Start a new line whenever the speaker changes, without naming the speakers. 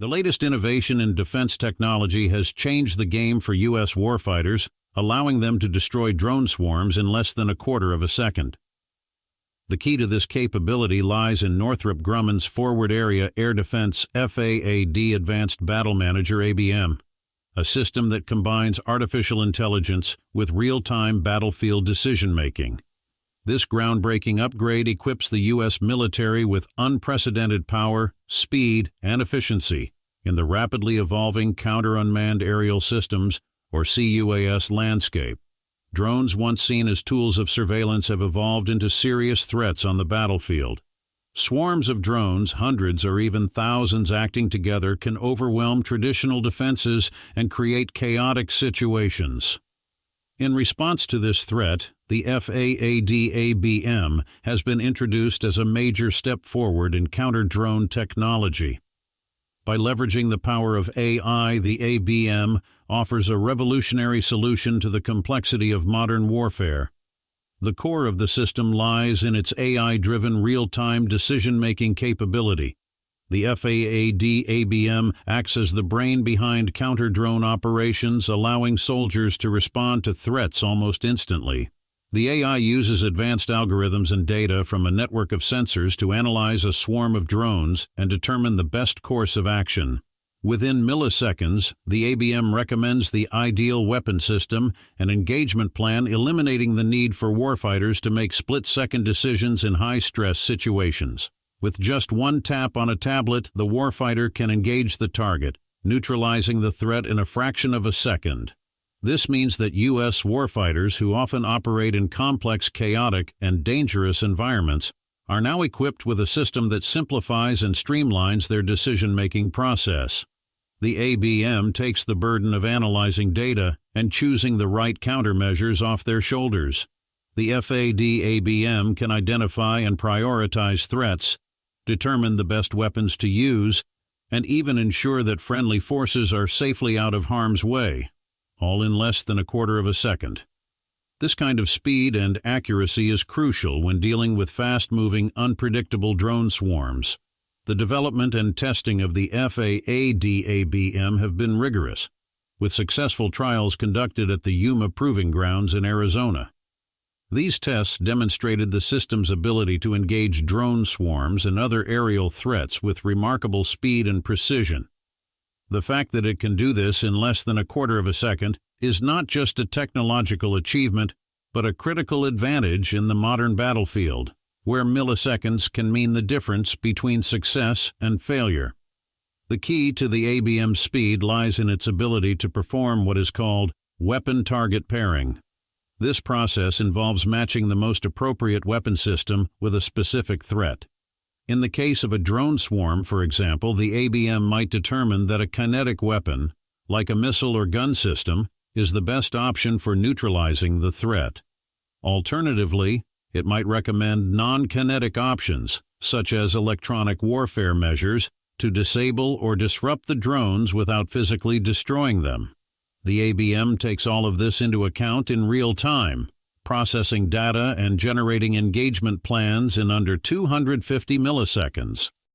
The latest innovation in defense technology has changed the game for U.S. warfighters, allowing them to destroy drone swarms in less than a quarter of a second. The key to this capability lies in Northrop Grumman's Forward Area Air Defense FAAD Advanced Battle Manager ABM, a system that combines artificial intelligence with real-time battlefield decision-making. This groundbreaking upgrade equips the U.S. military with unprecedented power, speed, and efficiency in the rapidly evolving counter-unmanned aerial systems, or CUAS, landscape. Drones, once seen as tools of surveillance, have evolved into serious threats on the battlefield. Swarms of drones, hundreds or even thousands acting together, can overwhelm traditional defenses and create chaotic situations. In response to this threat, the FAAD ABM has been introduced as a major step forward in counter-drone technology. By leveraging the power of AI, the ABM offers a revolutionary solution to the complexity of modern warfare. The core of the system lies in its AI-driven real-time decision-making capability. The FAAD ABM acts as the brain behind counter-drone operations, allowing soldiers to respond to threats almost instantly. The AI uses advanced algorithms and data from a network of sensors to analyze a swarm of drones and determine the best course of action. Within milliseconds, the ABM recommends the ideal weapon system and engagement plan, eliminating the need for warfighters to make split-second decisions in high-stress situations. With just one tap on a tablet, the warfighter can engage the target, neutralizing the threat in a fraction of a second. This means that U.S. warfighters, who often operate in complex, chaotic, and dangerous environments, are now equipped with a system that simplifies and streamlines their decision-making process. The ABM takes the burden of analyzing data and choosing the right countermeasures off their shoulders. The FAAD ABM can identify and prioritize threats, determine the best weapons to use, and even ensure that friendly forces are safely out of harm's way, all in less than a quarter of a second. This kind of speed and accuracy is crucial when dealing with fast-moving, unpredictable drone swarms. The development and testing of the FAAD ABM have been rigorous, with successful trials conducted at the Yuma Proving Grounds in Arizona. These tests demonstrated the system's ability to engage drone swarms and other aerial threats with remarkable speed and precision. The fact that it can do this in less than a quarter of a second is not just a technological achievement, but a critical advantage in the modern battlefield, where milliseconds can mean the difference between success and failure. The key to the ABM's speed lies in its ability to perform what is called weapon-target pairing. This process involves matching the most appropriate weapon system with a specific threat. In the case of a drone swarm, for example, the ABM might determine that a kinetic weapon, like a missile or gun system, is the best option for neutralizing the threat. Alternatively, it might recommend non-kinetic options, such as electronic warfare measures, to disable or disrupt the drones without physically destroying them. The ABM takes all of this into account in real time, processing data and generating engagement plans in under 250 milliseconds.